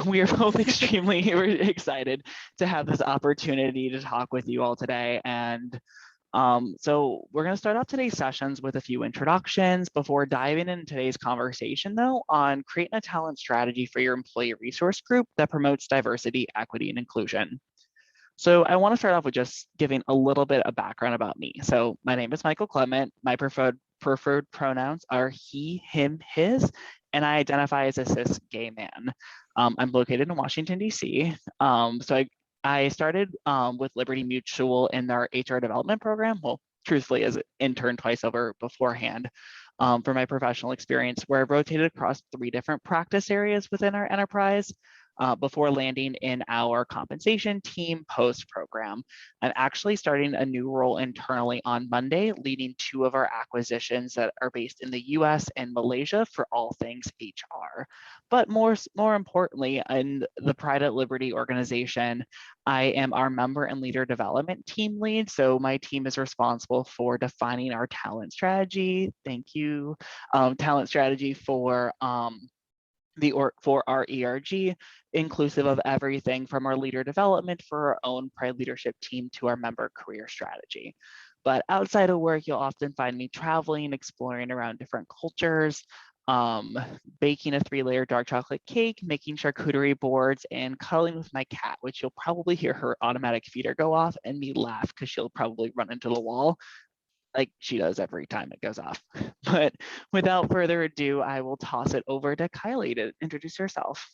We are both extremely excited to have this opportunity to talk with you all today. And so we're going to start off today's sessions with a few introductions before diving into today's conversation, though, on creating a talent strategy for your employee resource group that promotes diversity, equity, and inclusion. So I want to start off with just giving a little bit of background about me. So my name is Michael Clement. My preferred pronouns are he, him, his, and I identify as a cis gay man. I'm located in Washington, D.C. I started with Liberty Mutual in their HR development program. Well, truthfully, as an intern twice over beforehand for my professional experience, where I rotated across 3 different practice areas within our enterprise. Before landing in our compensation team post program. I'm actually starting a new role internally on Monday, leading 2 of our acquisitions that are based in the US and Malaysia for all things HR. But more importantly, in the Pride at Liberty organization, I am our member and leader development team lead. So my team is responsible for defining our talent strategy. Thank you. Talent strategy for our ERG, inclusive of everything from our leader development for our own Pride leadership team to our member career strategy. But outside of work, you'll often find me traveling, exploring around different cultures, baking a 3-layer dark chocolate cake, making charcuterie boards, and cuddling with my cat, which you'll probably hear her automatic feeder go off and me laugh because she'll probably run into the wall like she does every time it goes off. But without further ado, I will toss it over to Kylie to introduce herself.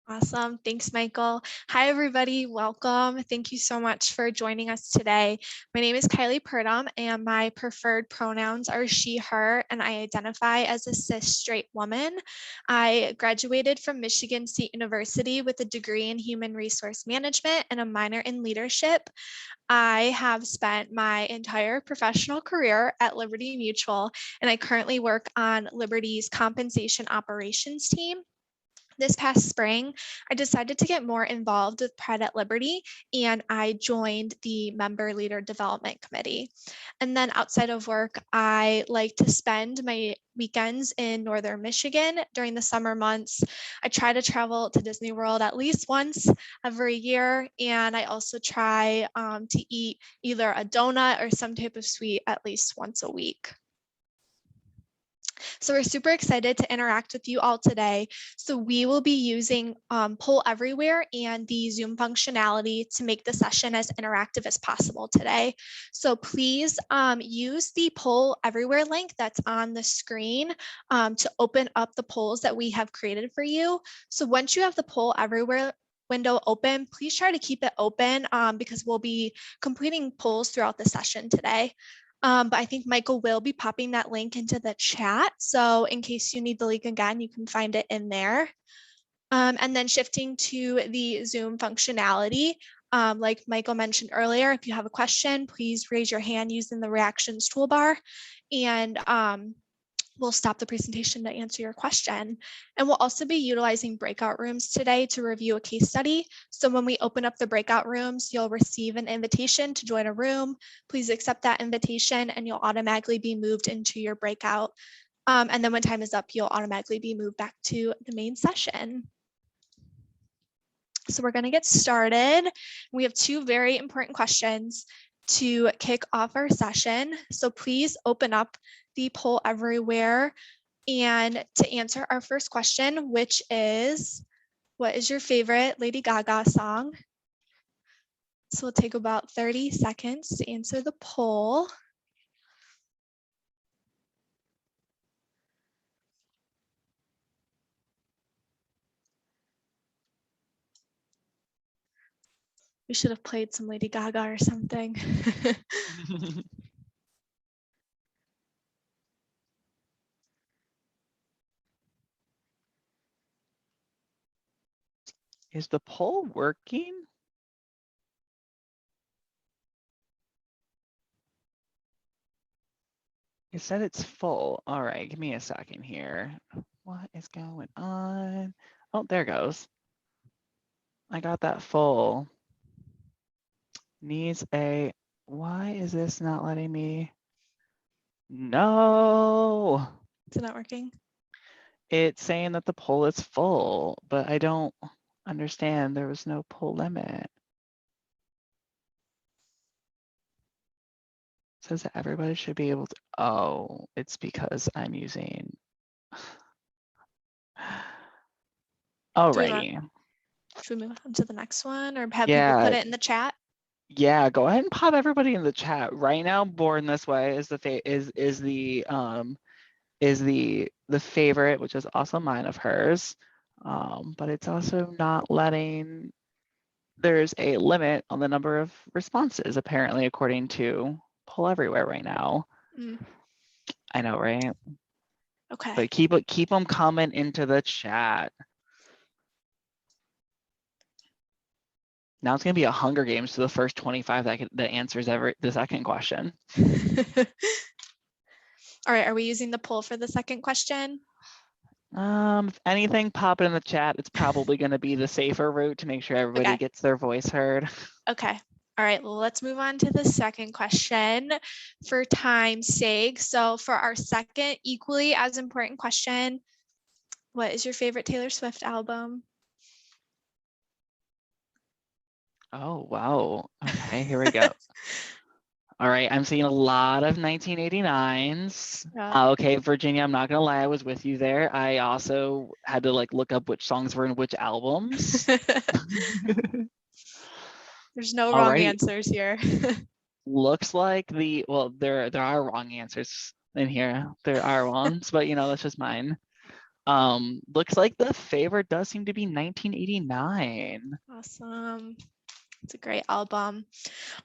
Awesome. Thanks, Michael. Hi, everybody. Welcome. Thank you so much for joining us today. My name is Kylie Purdom, and my preferred pronouns are she, her, and I identify as a cis straight woman. I graduated from Michigan State University with a degree in human resource management and a minor in leadership. I have spent my entire professional career at Liberty Mutual, and I currently work on Liberty's compensation operations team. This past spring, I decided to get more involved with Pride at Liberty, and I joined the Member Leader Development Committee. And then outside of work, I like to spend my weekends in Northern Michigan during the summer months. I try to travel to Disney World at least once every year, and I also try to eat either a donut or some type of sweet at least once a week. So we're super excited to interact with you all today. So we will be using Poll Everywhere and the Zoom functionality to make the session as interactive as possible today. So please use the Poll Everywhere link that's on the screen to open up the polls that we have created for you. So once you have the Poll Everywhere window open, please try to keep it open because we'll be completing polls throughout the session today. But I think Michael will be popping that link into the chat. So in case you need the link again, you can find it in there. And then shifting to the Zoom functionality, like Michael mentioned earlier, if you have a question, please raise your hand using the reactions toolbar. And we'll stop the presentation to answer your question. And we'll also be utilizing breakout rooms today to review a case study. So when we open up the breakout rooms, you'll receive an invitation to join a room. Please accept that invitation and you'll automatically be moved into your breakout. And then when time is up, you'll automatically be moved back to the main session. So we're gonna get started. We have 2 very important questions to kick off our session. So please open up the Poll Everywhere. And to answer our first question, which is, what is your favorite Lady Gaga song? So we'll take about 30 seconds to answer the poll. We should have played some Lady Gaga or something. Is the poll working? It said it's full. All right, give me a second here. What is going on? Oh, there goes. I got that full. Needs a, why is this not letting me? No. Is it not working? It's saying that the poll is full, but I don't understand. There was no poll limit. It says that everybody should be able to, oh, it's because I'm using, alrighty. Should we move on to the next one or have people Yeah, put it in the chat? yeah, go ahead and pop everybody in the chat. Right now, Born This Way is the favorite, which is also mine of hers. But it's also not letting, there's a limit on the number of responses, apparently, according to Poll Everywhere right now. Mm, I know, right? okay. But keep them coming into the chat. Now it's gonna be a Hunger Games to the first 25 that answers the second question. All right, are we using the poll for the second question? If anything, pop it in the chat. It's probably going to be the safer route to make sure everybody Okay. gets their voice heard. Okay. All right, well, let's move on to the second question for time's sake. So for our second equally as important question, what is your favorite Taylor Swift album? Oh, wow. Okay, here we go. All right, I'm seeing a lot of 1989s. Yeah. Okay, Virginia, I'm not gonna lie, I was with you there. I also had to like look up which songs were in which albums. There's no wrong Alrighty, answers here. looks like well, there are wrong answers in here. There are ones, but that's just mine. Looks like the favorite does seem to be 1989. Awesome. It's a great album.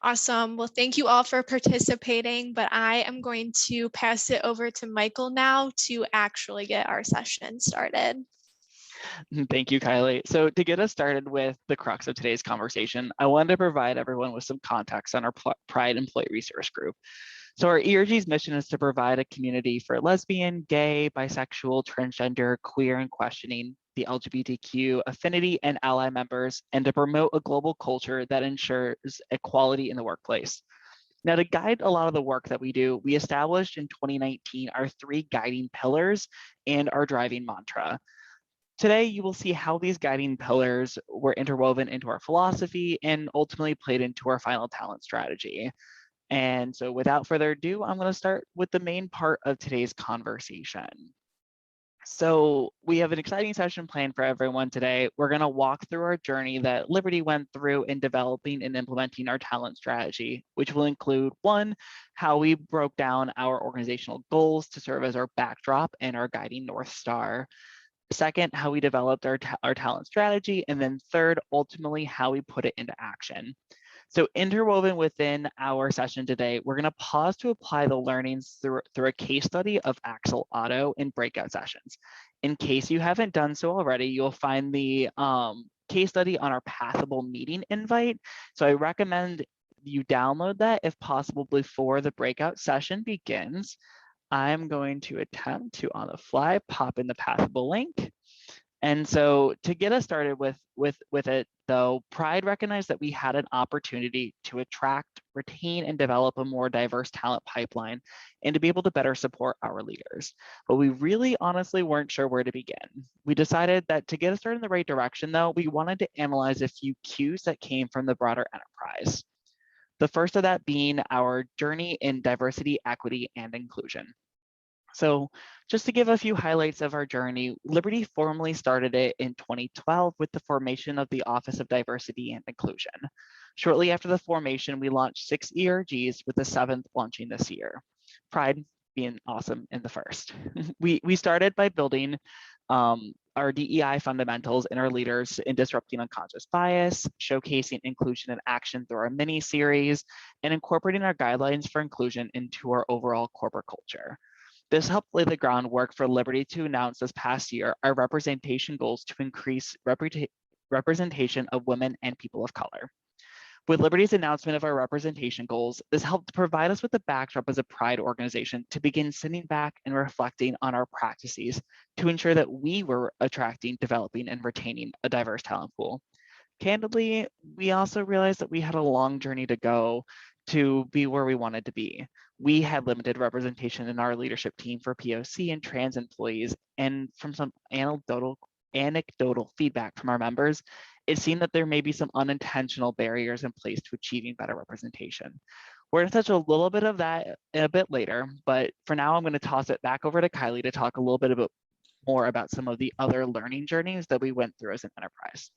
Awesome. Well, thank you all for participating, but I am going to pass it over to Michael now to actually get our session started. Thank you, Kylie. So to get us started with the crux of today's conversation, I wanted to provide everyone with some context on our Pride Employee Resource Group. So our ERG's mission is to provide a community for lesbian, gay, bisexual, transgender, queer, and questioning the LGBTQ affinity and ally members, and to promote a global culture that ensures equality in the workplace. Now, to guide a lot of the work that we do, we established in 2019 our 3 guiding pillars and our driving mantra. Today, you will see how these guiding pillars were interwoven into our philosophy and ultimately played into our final talent strategy. And so without further ado, I'm going to start with the main part of today's conversation. So we have an exciting session planned for everyone today. We're going to walk through our journey that Liberty went through in developing and implementing our talent strategy, which will include 1, how we broke down our organizational goals to serve as our backdrop and our guiding North Star. 2nd, how we developed our talent strategy. And then 3rd, ultimately, how we put it into action. So interwoven within our session today, we're going to pause to apply the learnings through a case study of Axel Otto in breakout sessions. In case you haven't done so already, you'll find the case study on our Pathable meeting invite. So I recommend you download that if possible before the breakout session begins. I'm going to attempt to, on the fly, pop in the Pathable link. And so to get us started with it, though, Pride recognized that we had an opportunity to attract, retain, and develop a more diverse talent pipeline and to be able to better support our leaders. But we really honestly weren't sure where to begin. We decided that to get us started in the right direction, though, we wanted to analyze a few cues that came from the broader enterprise. The first of that being our journey in diversity, equity, and inclusion. So just to give a few highlights of our journey, Liberty formally started it in 2012 with the formation of the Office of Diversity and Inclusion. Shortly after the formation, we launched 6 ERGs, with the 7th launching this year. Pride being awesome in the first. We started by building our DEI fundamentals in our leaders in disrupting unconscious bias, showcasing inclusion in action through our mini series, and incorporating our guidelines for inclusion into our overall corporate culture. This helped lay the groundwork for Liberty to announce this past year our representation goals to increase representation of women and people of color. With Liberty's announcement of our representation goals, this helped provide us with the backdrop as a Pride organization to begin sitting back and reflecting on our practices to ensure that we were attracting, developing, and retaining a diverse talent pool. Candidly, we also realized that we had a long journey to go to be where we wanted to be. we had limited representation in our leadership team for POC and trans employees, and from some anecdotal feedback from our members, it seemed that there may be some unintentional barriers in place to achieving better representation. We're going to touch a little bit of that a bit later, but for now, I'm going to toss it back over to Kylie to talk a little bit more about some of the other learning journeys that we went through as an enterprise.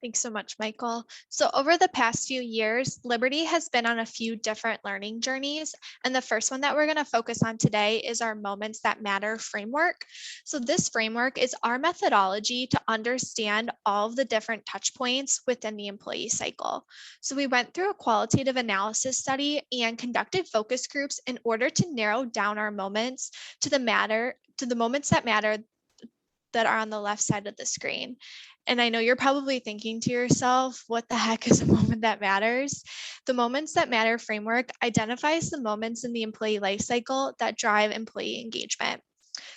Thanks so much, Michael. So over the past few years, Liberty has been on a few different learning journeys. And the first one that we're going to focus on today is our Moments That Matter framework. So this framework is our methodology to understand all of the different touch points within the employee cycle. So we went through a qualitative analysis study and conducted focus groups in order to narrow down our moments to the moments that matter that are on the left side of the screen. And I know you're probably thinking to yourself, what the heck is a moment that matters? The Moments That Matter framework identifies the moments in the employee life cycle that drive employee engagement.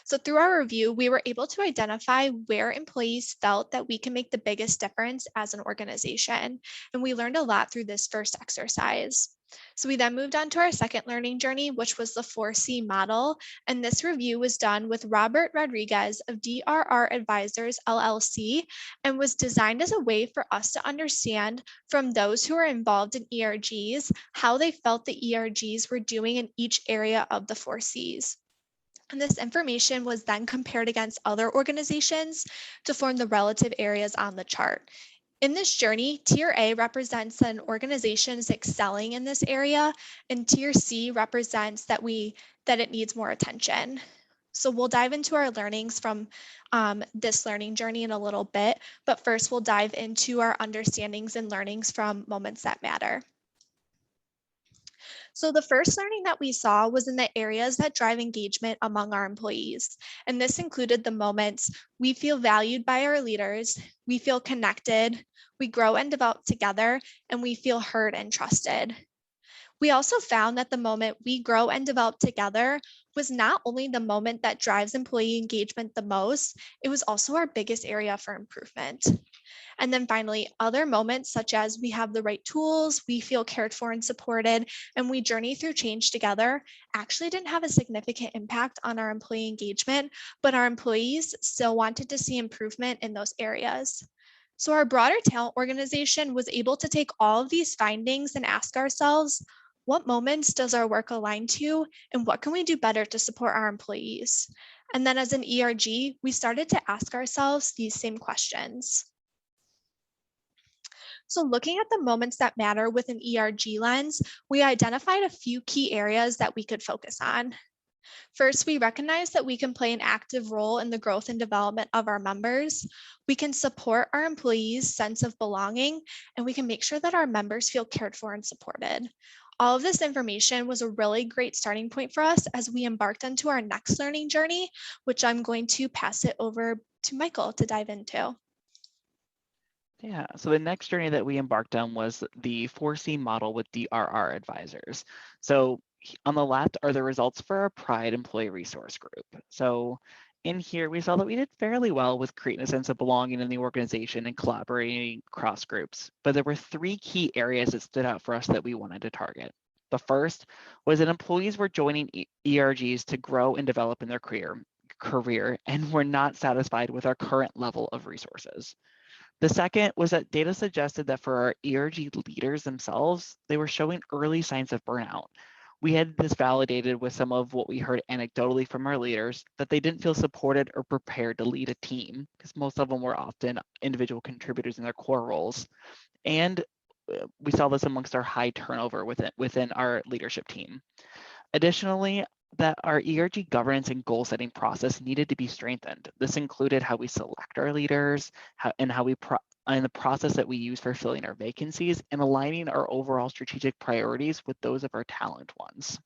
So through our review, we were able to identify where employees felt that we can make the biggest difference as an organization. And we learned a lot through this first exercise. So we then moved on to our second learning journey, which was the 4C model. And this review was done with Robert Rodriguez of DRR Advisors, LLC, and was designed as a way for us to understand from those who are involved in ERGs, how they felt the ERGs were doing in each area of the 4Cs. And this information was then compared against other organizations to form the relative areas on the chart. In this journey, Tier A represents an organization is excelling in this area, and Tier C represents that it needs more attention. So we'll dive into our learnings from this learning journey in a little bit, but first we'll dive into our understandings and learnings from Moments That Matter. So the first learning that we saw was in the areas that drive engagement among our employees. And this included the moments we feel valued by our leaders, we feel connected, we grow and develop together, and we feel heard and trusted. We also found that the moment we grow and develop together was not only the moment that drives employee engagement the most, it was also our biggest area for improvement. And then finally, other moments such as we have the right tools, we feel cared for and supported, and we journey through change together actually didn't have a significant impact on our employee engagement, but our employees still wanted to see improvement in those areas. So our broader talent organization was able to take all of these findings and ask ourselves, what moments does our work align to, and what can we do better to support our employees? And then as an ERG, we started to ask ourselves these same questions. So looking at the moments that matter with an ERG lens, we identified a few key areas that we could focus on. First, we recognize that we can play an active role in the growth and development of our members. We can support our employees' sense of belonging, and we can make sure that our members feel cared for and supported. All of this information was a really great starting point for us as we embarked into our next learning journey, which I'm going to pass it over to Michael to dive into. Yeah, so the next journey that we embarked on was the 4C model with DRR advisors. So on the left are the results for our Pride employee resource group. So in here, we saw that we did fairly well with creating a sense of belonging in the organization and collaborating across groups. But there were three key areas that stood out for us that we wanted to target. The first was that employees were joining ERGs to grow and develop in their career and were not satisfied with our current level of resources. The second was that data suggested that for our ERG leaders themselves, they were showing early signs of burnout. We had this validated with some of what we heard anecdotally from our leaders, that they didn't feel supported or prepared to lead a team, because most of them were often individual contributors in their core roles. And we saw this amongst our high turnover within our leadership team. Additionally, that our ERG governance and goal setting process needed to be strengthened. This included how we select our leaders, and the process that we use for filling our vacancies and aligning our overall strategic priorities with those of our talent ones.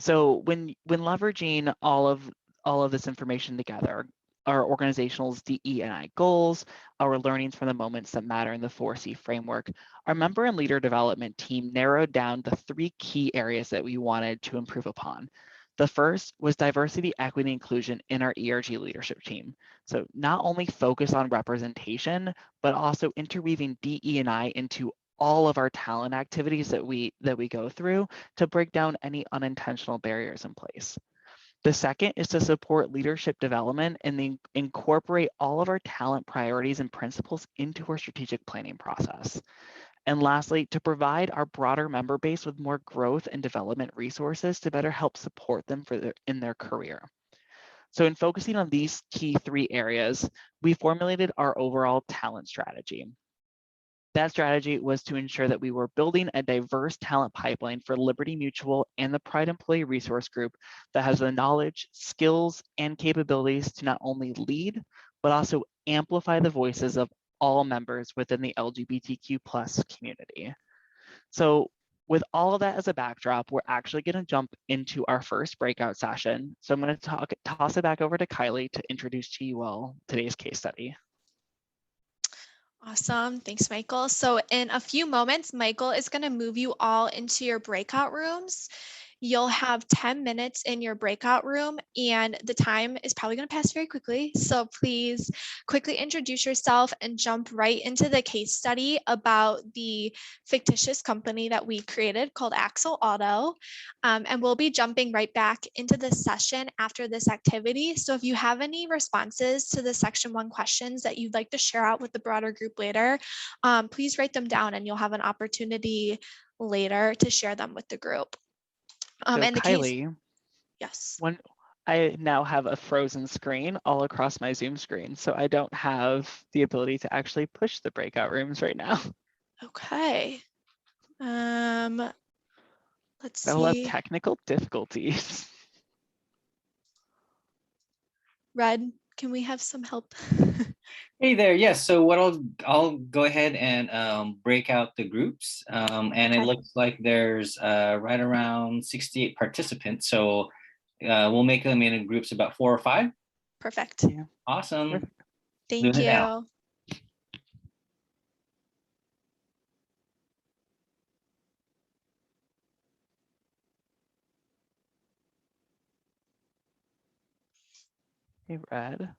So when leveraging all of this information together, our organizational's DE&I goals, our learnings from the moments that matter in the 4C framework, our member and leader development team narrowed down the three key areas that we wanted to improve upon. The first was diversity, equity, inclusion in our ERG leadership team. So not only focus on representation, but also interweaving DE&I into all of our talent activities that we go through to break down any unintentional barriers in place. The second is to support leadership development and then incorporate all of our talent priorities and principles into our strategic planning process. And lastly, to provide our broader member base with more growth and development resources to better help support them in their career. So in focusing on these key 3 areas, we formulated our overall talent strategy. That strategy was to ensure that we were building a diverse talent pipeline for Liberty Mutual and the Pride Employee Resource Group that has the knowledge, skills, and capabilities to not only lead, but also amplify the voices of all members within the LGBTQ+ community. So with all of that as a backdrop, we're actually going to jump into our first breakout session. So I'm going to toss it back over to Kylie to introduce to you all today's case study. Awesome. Thanks, Michael. So in a few moments, Michael is going to move you all into your breakout rooms. You'll have 10 minutes in your breakout room, and the time is probably going to pass very quickly. So please quickly introduce yourself and jump right into the case study about the fictitious company that we created called Axle Auto. And we'll be jumping right back into the session after this activity. So if you have any responses to the section 1 questions that you'd like to share out with the broader group later, please write them down and you'll have an opportunity later to share them with the group. So And the Kylie, case, yes. when I now have a frozen screen all across my Zoom screen, so I don't have the ability to actually push the breakout rooms right now. Okay. Let's I will have see. technical difficulties. Red, can we have some help? Hey there, yes. So what I'll go ahead and break out the groups, and Okay. it looks like there's right around 68 participants. So we'll make them in groups about 4 or 5. Perfect. Yeah. Awesome. Perfect. Thank Doing it you. now. Hey, Red.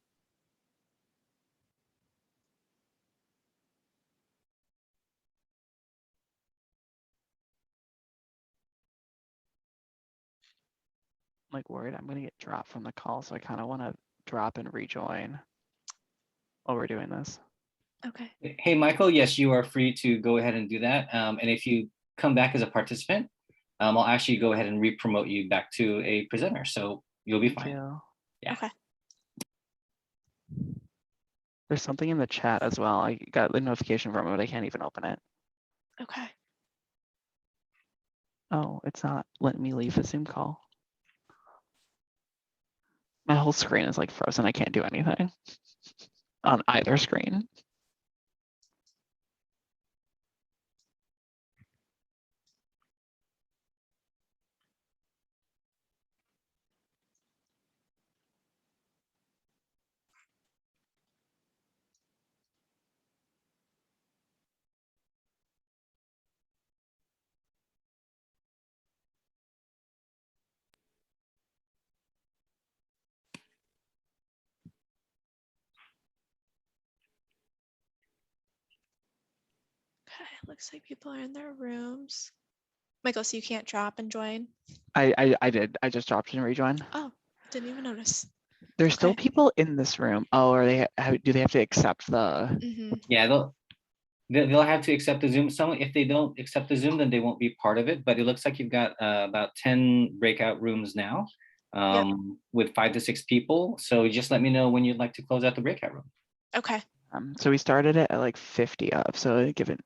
I'm like worried I'm going to get dropped from the call, so I kind of want to drop and rejoin while we're doing this. Okay. Hey, Michael, yes, you are free to go ahead and do that. And if you come back as a participant, I'll actually go ahead and re-promote you back to a presenter. So you'll be Thank fine. you. Yeah. Okay. There's something in the chat as well. I got the notification from it, but I can't even open it. Okay. Oh, it's not letting me leave the Zoom call. My whole screen is like frozen. I can't do anything on either screen. Okay. Looks like people are in their rooms. Michael, so you can't drop and join? I did. I just dropped and rejoin. Oh, didn't even notice. There's still Okay. people in this room. Oh, are they? Do they have to accept the? Yeah, they'll have to accept the Zoom. If they don't accept the Zoom, then they won't be part of it. But it looks like you've got about 10 breakout rooms now, with 5 to 6 people. So just let me know when you'd like to close out the breakout room. Okay. So we started it at like 50 up. So give it.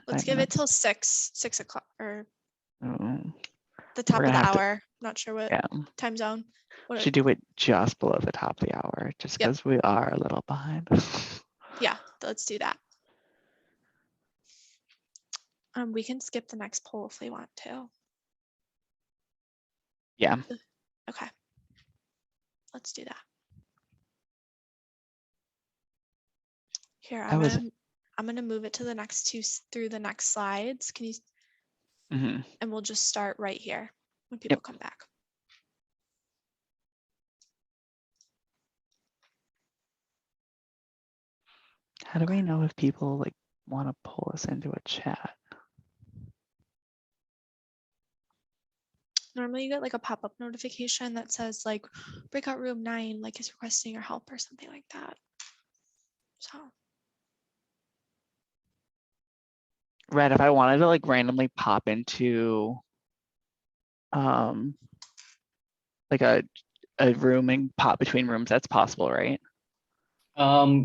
Let's give it till 6 o'clock or the top of the hour. Not sure what time zone. Should do it just below the top of the hour, just because we are a little behind. Yeah, let's do that. We can skip the next poll if we want to. Yeah. Okay. Let's do that. Here, I'm gonna move it to the next 2 through the next slides. Can you? And we'll just start right here when people come back. How do we know if people like want to pull us into a chat? normally you get like a pop-up notification that says like breakout room 9 like is requesting your help or something like that. So Red, if I wanted to like randomly pop into like a room and pop between rooms, that's possible, right?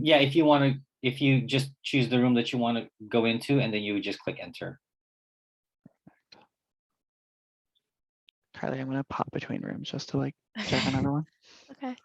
Yeah, if you want to, if you just choose the room that you want to go into, and then you would just click enter. Carly, I'm gonna pop between rooms just to like check on everyone. okay.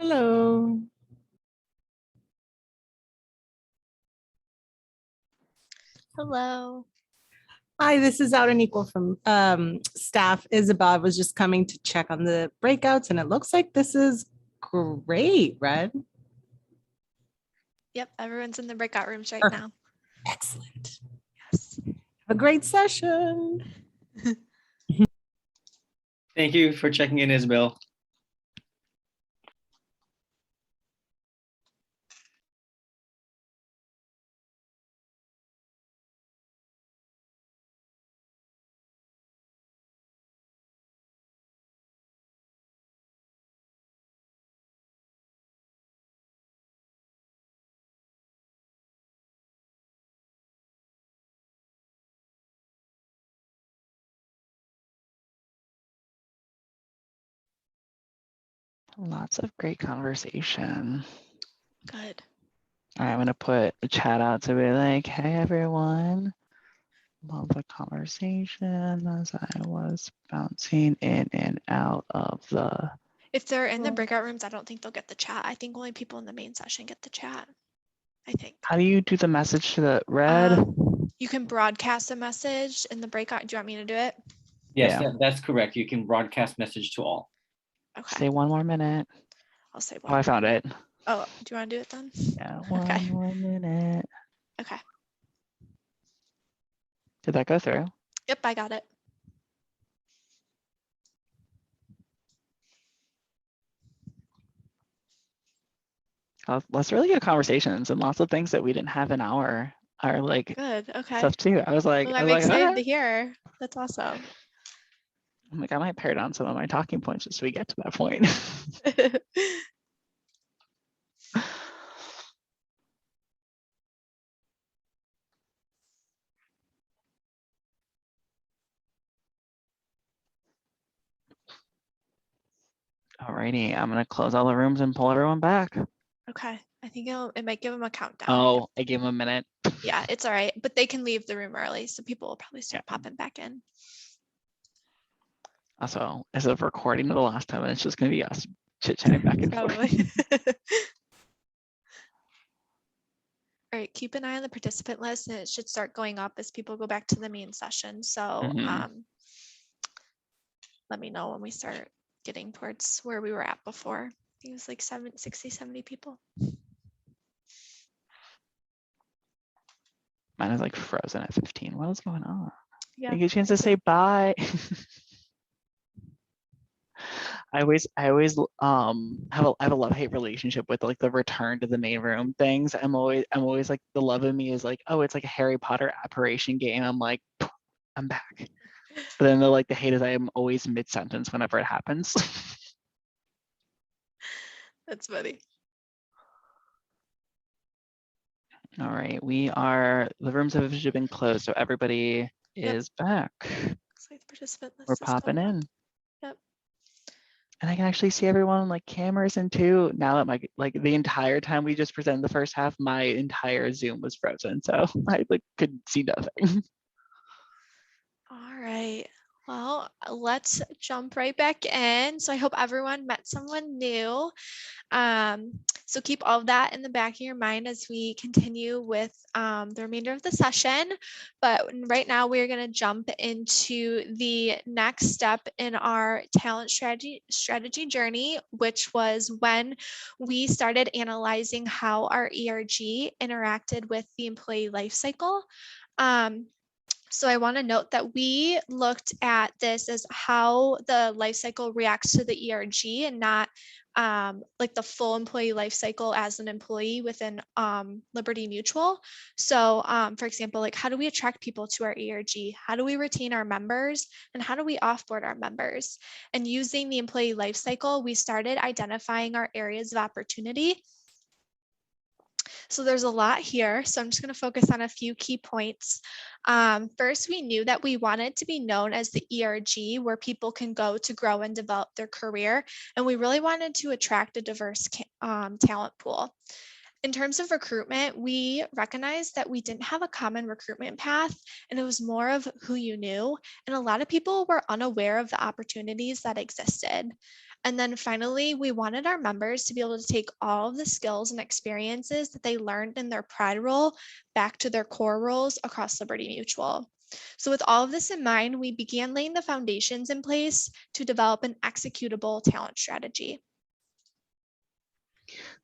Hello. Hello. Hi, this is Out and Equal from staff. Isabel, I was just coming to check on the breakouts, and it looks like this is great, Red. Yep, everyone's in the breakout rooms right Perfect. now. Excellent. Yes. Have a great session. Thank you for checking in, Isabel. Lots of great conversation. Good. All right, I'm gonna put a chat out to be like, hey everyone, love the conversation as I was bouncing in and out of the. If they're in the Cool. breakout rooms, I don't think they'll get the chat. I think only people in the main session get the chat. I think. How do you do the message to the red? You can broadcast a message in the breakout. Do you want me to do it? Yes, Yeah. that's correct. You can broadcast message to all. Okay, Stay one more minute. I'll say Oh, I one. found it. Oh, do you want to do it then? Yeah, one Okay. more minute. Okay. Did that go through? Yep, I got it. Let's really good conversations and lots of things that we didn't have in our like Good. Okay. stuff too. I was like, Well, I'm excited okay. to hear. That's awesome. I'm like, I might pare down some of my talking points just so we get to that point. Alrighty, I'm gonna close all the rooms and pull everyone back. Okay. I think it might give them a countdown. Oh, I gave them a minute. Yeah, it's all right. But they can leave the room early, so people will probably start Yeah. popping back in. Also, as of recording of the last time, it's just gonna be us chit-chatting back and forth. Probably. All right, keep an eye on the participant list and it should start going up as people go back to the main session. So Mhm. let me know when we start getting towards where we were at before. I think it was like 60, 70 people. Mine is like frozen at 15. What is going on? Yeah. I get a chance to say bye. I always have a love-hate relationship with like the return to the main room things. I'm always like, the love of me is like, oh, it's like a Harry Potter apparition game. I'm like, I'm back. But then the hate is I am always mid-sentence whenever it happens. That's funny. All right, the rooms have officially been closed, so everybody is back. Looks like the participant list We're is popping going up. in. Yep. And I can actually see everyone on like cameras and too. Now that the entire time we just presented the first half, my entire Zoom was frozen. So I could see nothing. All right. Well, let's jump right back in. So I hope everyone met someone new. So keep all of that in the back of your mind as we continue with the remainder of the session. But right now we're going to jump into the next step in our talent strategy journey, which was when we started analyzing how our ERG interacted with the employee life cycle. So I want to note that we looked at this as how the life cycle reacts to the ERG and not like the full employee life cycle as an employee within Liberty Mutual. So for example, like how do we attract people to our ERG? How do we retain our members? And how do we offboard our members? And using the employee life cycle, we started identifying our areas of opportunity. So there's a lot here. So I'm just going to focus on a few key points. First, we knew that we wanted to be known as the ERG, where people can go to grow and develop their career. And we really wanted to attract a diverse talent pool. In terms of recruitment, we recognized that we didn't have a common recruitment path, and it was more of who you knew. And a lot of people were unaware of the opportunities that existed. And then finally, we wanted our members to be able to take all of the skills and experiences that they learned in their pride role back to their core roles across Liberty Mutual. So with all of this in mind, we began laying the foundations in place to develop an executable talent strategy.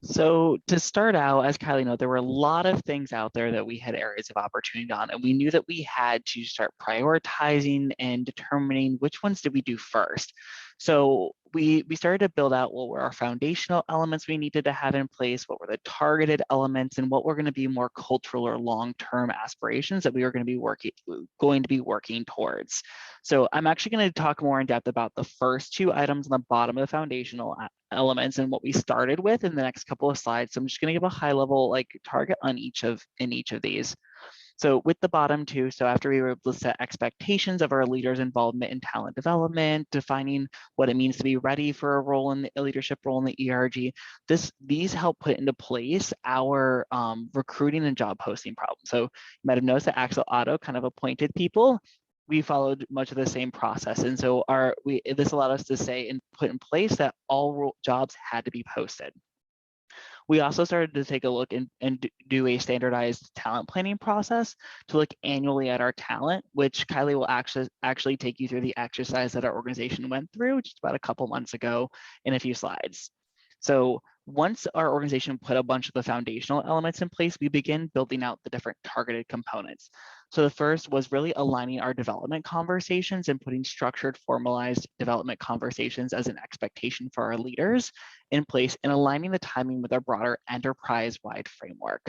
So to start out, as Kylie noted, there were a lot of things out there that we had areas of opportunity on, and we knew that we had to start prioritizing and determining which ones did we do first. So we started to build out what were our foundational elements we needed to have in place, what were the targeted elements, and what were going to be more cultural or long-term aspirations that we were going to be working towards. So I'm actually going to talk more in depth about the first two items on the bottom of the foundational elements and what we started with in the next couple of slides. So I'm just going to give a high level target on each of these. So with the bottom two, so after we were able to set expectations of our leaders' involvement in talent development, defining what it means to be ready for a leadership role in the ERG, these help put into place our recruiting and job posting problem. So you might have noticed that Axel Otto kind of appointed people. We followed much of the same process. And so this allowed us to say and put in place that all jobs had to be posted. We also started to take a look and do a standardized talent planning process to look annually at our talent, which Kylie will actually take you through the exercise that our organization went through just about a couple months ago in a few slides. So once our organization put a bunch of the foundational elements in place, we begin building out the different targeted components. So the first was really aligning our development conversations and putting structured, formalized development conversations as an expectation for our leaders in place and aligning the timing with our broader enterprise-wide framework.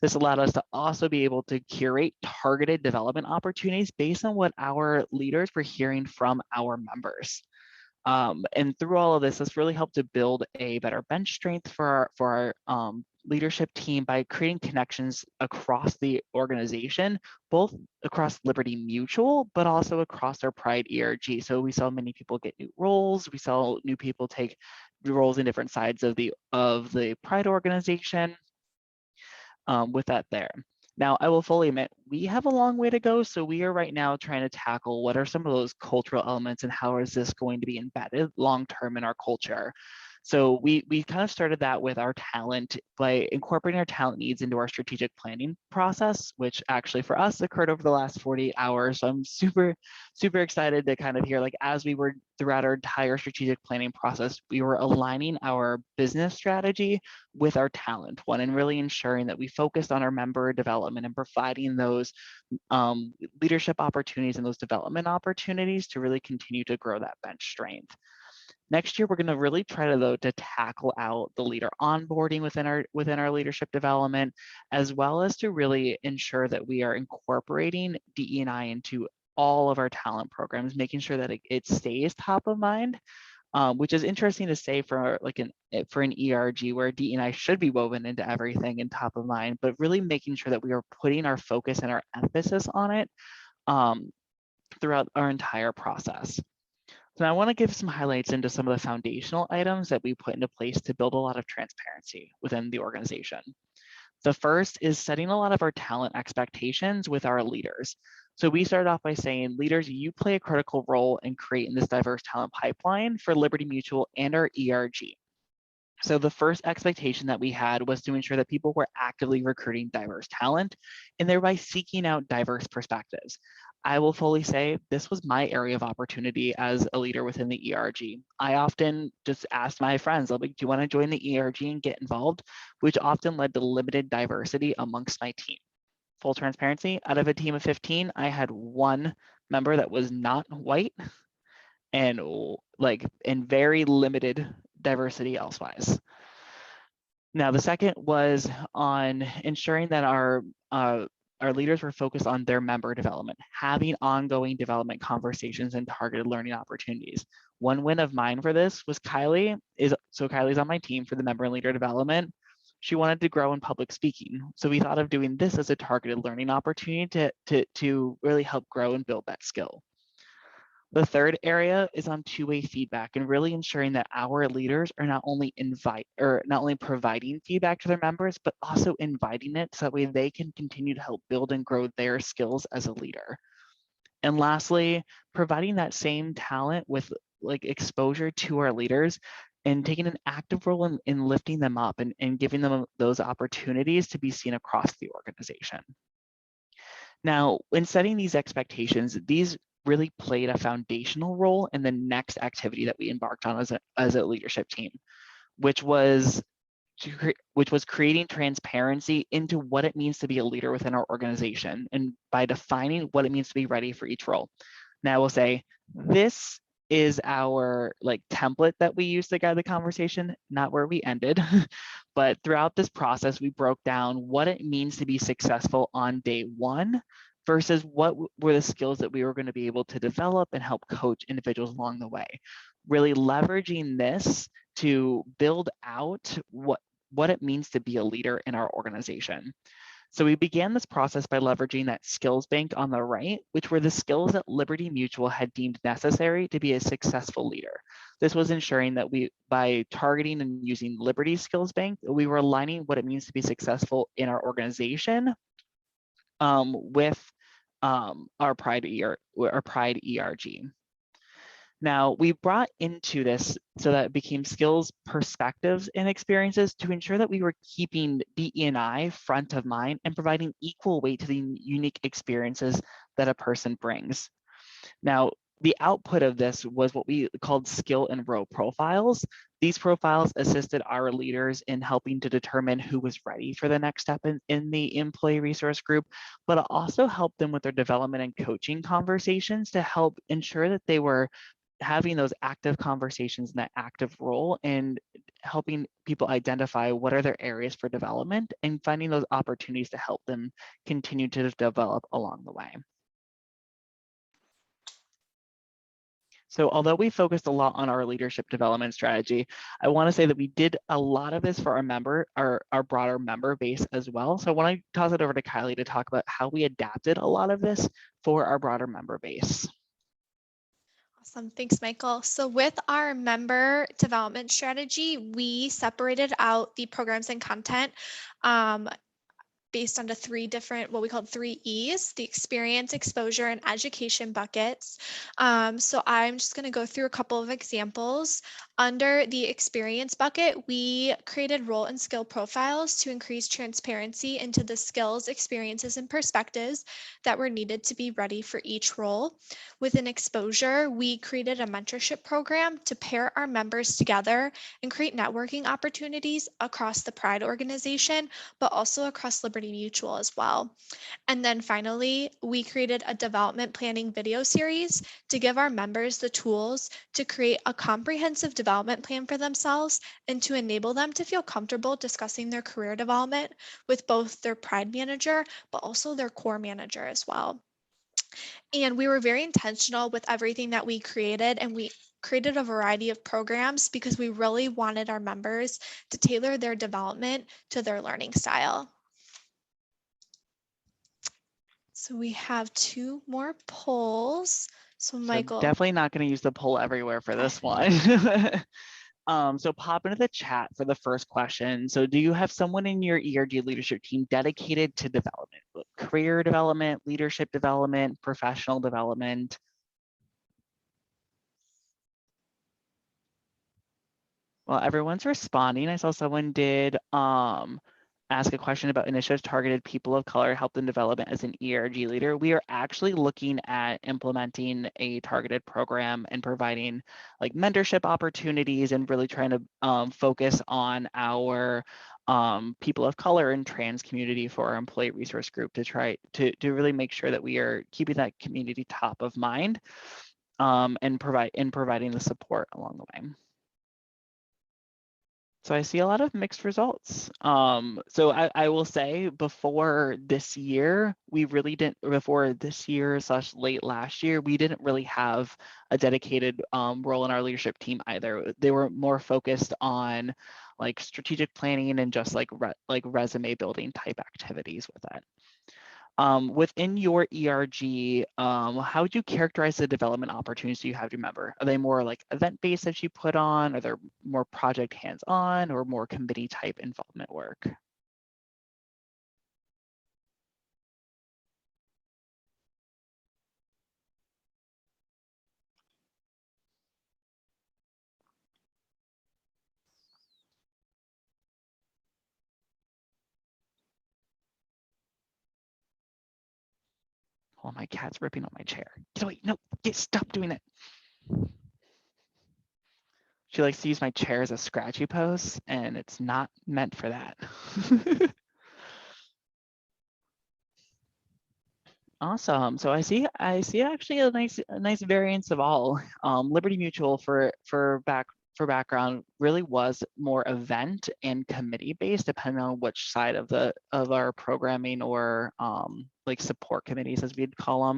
This allowed us to also be able to curate targeted development opportunities based on what our leaders were hearing from our members. And through all of this really helped to build a better bench strength for our leadership team by creating connections across the organization, both across Liberty Mutual, but also across our Pride ERG. So we saw many people get new roles. We saw new people take roles in different sides of the Pride organization with that there. Now, I will fully admit, we have a long way to go. So we are right now trying to tackle what are some of those cultural elements and how is this going to be embedded long-term in our culture. So we kind of started that with our talent by incorporating our talent needs into our strategic planning process, which actually for us occurred over the last 48 hours. So I'm super excited to kind of hear, as we were throughout our entire strategic planning process, we were aligning our business strategy with our talent one and really ensuring that we focused on our member development and providing those leadership opportunities and those development opportunities to really continue to grow that bench strength. Next year, we're going to really try to tackle out the leader onboarding within our leadership development, as well as to really ensure that we are incorporating DE&I into all of our talent programs, making sure that it stays top of mind, which is interesting to say for an ERG where DE&I should be woven into everything and top of mind, but really making sure that we are putting our focus and our emphasis on it throughout our entire process. So I want to give some highlights into some of the foundational items that we put into place to build a lot of transparency within the organization. The first is setting a lot of our talent expectations with our leaders. So we started off by saying, leaders, you play a critical role in creating this diverse talent pipeline for Liberty Mutual and our ERG. So the first expectation that we had was to ensure that people were actively recruiting diverse talent and thereby seeking out diverse perspectives. I will fully say this was my area of opportunity as a leader within the ERG. I often just asked my friends, do you want to join the ERG and get involved? Which often led to limited diversity amongst my team. Full transparency, out of a team of 15, I had one member that was not white and very limited diversity elsewise. Now, the second was on ensuring that our leaders were focused on their member development, having ongoing development conversations and targeted learning opportunities. One win of mine for this was Kylie's on my team for the member and leader development. She wanted to grow in public speaking. So we thought of doing this as a targeted learning opportunity to really help grow and build that skill. The third area is on two-way feedback and really ensuring that our leaders are not only providing feedback to their members, but also inviting it so that way they can continue to help build and grow their skills as a leader. And lastly, providing that same talent with exposure to our leaders and taking an active role in lifting them up and giving them those opportunities to be seen across the organization. Now, in setting these expectations, these really played a foundational role in the next activity that we embarked on as a leadership team, which was creating transparency into what it means to be a leader within our organization, and by defining what it means to be ready for each role. Now I will say this is our template that we use to guide the conversation, not where we ended. But throughout this process, we broke down what it means to be successful on day one versus what were the skills that we were going to be able to develop and help coach individuals along the way. Really leveraging this to build out what it means to be a leader in our organization. So we began this process by leveraging that skills bank on the right, which were the skills that Liberty Mutual had deemed necessary to be a successful leader. This was ensuring that by targeting and using Liberty's skills bank, we were aligning what it means to be successful in our organization with our Pride ERG. Now, we brought into this so that it became skills, perspectives, and experiences to ensure that we were keeping DE&I front of mind and providing equal weight to the unique experiences that a person brings. Now, the output of this was what we called skill and role profiles. These profiles assisted our leaders in helping to determine who was ready for the next step in the employee resource group, but it also helped them with their development and coaching conversations to help ensure that they were having those active conversations in that active role and helping people identify what are their areas for development and finding those opportunities to help them continue to develop along the way. So although we focused a lot on our leadership development strategy, I want to say that we did a lot of this for our broader member base as well. So I want to toss it over to Kylie to talk about how we adapted a lot of this for our broader member base. Awesome. Thanks, Michael. So with our member development strategy, we separated out the programs and content based on what we called 3 E's, the experience, exposure, and education buckets. So I'm just going to go through a couple of examples. Under the experience bucket, we created role and skill profiles to increase transparency into the skills, experiences, and perspectives that were needed to be ready for each role. Within exposure, we created a mentorship program to pair our members together and create networking opportunities across the Pride organization, but also across Liberty Mutual as well. And then finally, we created a development planning video series to give our members the tools to create a comprehensive development plan for themselves and to enable them to feel comfortable discussing their career development with both their Pride manager, but also their core manager as well. And we were very intentional with everything that we created, and we created a variety of programs because we really wanted our members to tailor their development to their learning style. So we have 2 more polls. So Michael. So definitely not going to use the poll everywhere for this one. So pop into the chat for the first question. So do you have someone in your ERG leadership team dedicated to development, career development, leadership development, professional development? Well, everyone's responding. I saw someone did ask a question about initiatives targeted people of color, help them develop as an ERG leader. We are actually looking at implementing a targeted program and providing mentorship opportunities and really trying to focus on our people of color and trans community for our employee resource group to try to really make sure that we are keeping that community top of mind and providing the support along the way. So I see a lot of mixed results. So I will say before this year / late last year, we didn't really have a dedicated role in our leadership team either. They were more focused on strategic planning and just resume building type activities with it. Within your ERG, how would you characterize the development opportunities you have to member? Are they more event-based that you put on? Are there more project hands-on or more committee type involvement work? Oh, my cat's ripping on my chair. Get away. No, stop doing it. She likes to use my chair as a scratchy post, and it's not meant for that. Awesome. So I see actually a nice variance of all. Liberty Mutual for background really was more event and committee based, depending on which side of our programming or like support committees, as we'd call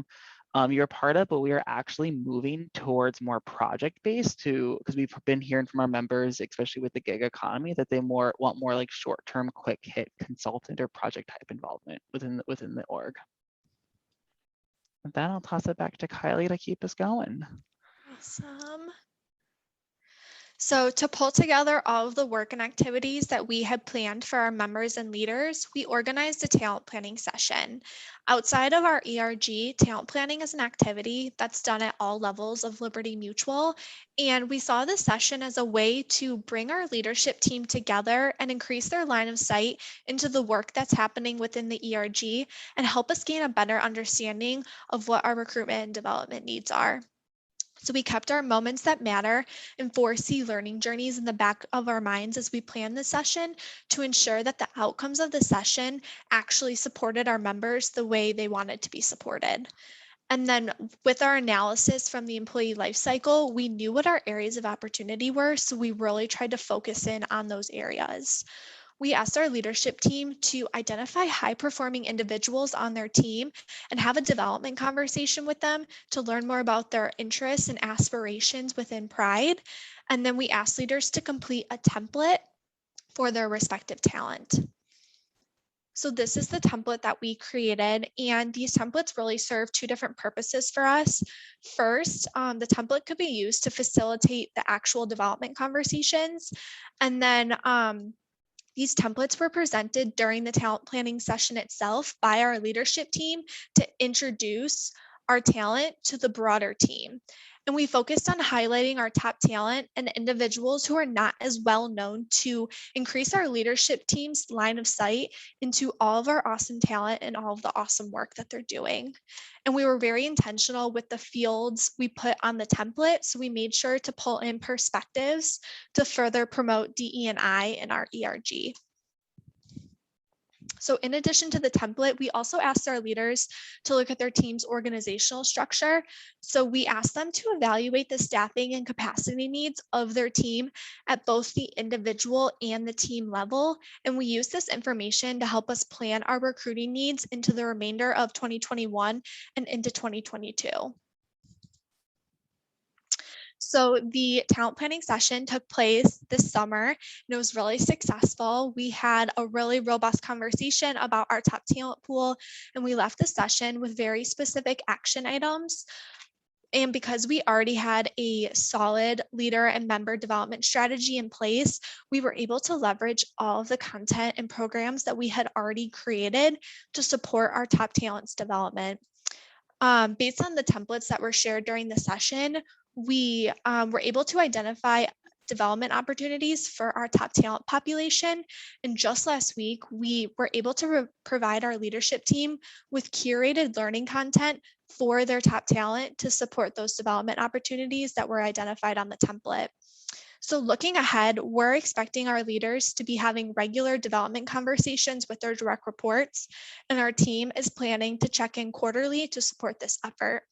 them, you're part of. But we are actually moving towards more project based because we've been hearing from our members, especially with the gig economy, that they want more like short-term, quick hit consultant or project type involvement within the org. With that, I'll toss it back to Kylie to keep us going. Awesome. So to pull together all of the work and activities that we had planned for our members and leaders, we organized a talent planning session. Outside of our ERG, talent planning is an activity that's done at all levels of Liberty Mutual. And we saw this session as a way to bring our leadership team together and increase their line of sight into the work that's happening within the ERG and help us gain a better understanding of what our recruitment and development needs are. So we kept our moments that matter and 4C learning journeys in the back of our minds as we planned the session to ensure that the outcomes of the session actually supported our members the way they wanted to be supported. And then with our analysis from the employee life cycle, we knew what our areas of opportunity were, so we really tried to focus in on those areas. We asked our leadership team to identify high-performing individuals on their team and have a development conversation with them to learn more about their interests and aspirations within Pride. And then we asked leaders to complete a template for their respective talent. So this is the template that we created, and these templates really serve two different purposes for us. First, the template could be used to facilitate the actual development conversations, and then these templates were presented during the talent planning session itself by our leadership team to introduce our talent to the broader team. And we focused on highlighting our top talent and individuals who are not as well known to increase our leadership team's line of sight into all of our awesome talent and all of the awesome work that they're doing. And we were very intentional with the fields we put on the template. So we made sure to pull in perspectives to further promote DE&I in our ERG. So in addition to the template, we also asked our leaders to look at their team's organizational structure. So we asked them to evaluate the staffing and capacity needs of their team at both the individual and the team level. And we used this information to help us plan our recruiting needs into the remainder of 2021 and into 2022. So the talent planning session took place this summer and it was really successful. We had a really robust conversation about our top talent pool, and we left the session with very specific action items. And because we already had a solid leader and member development strategy in place, we were able to leverage all of the content and programs that we had already created to support our top talent's development. Based on the templates that were shared during the session, we were able to identify development opportunities for our top talent population. And just last week, we were able to provide our leadership team with curated learning content for their top talent to support those development opportunities that were identified on the template. So looking ahead, we're expecting our leaders to be having regular development conversations with their direct reports, and our team is planning to check in quarterly to support this effort.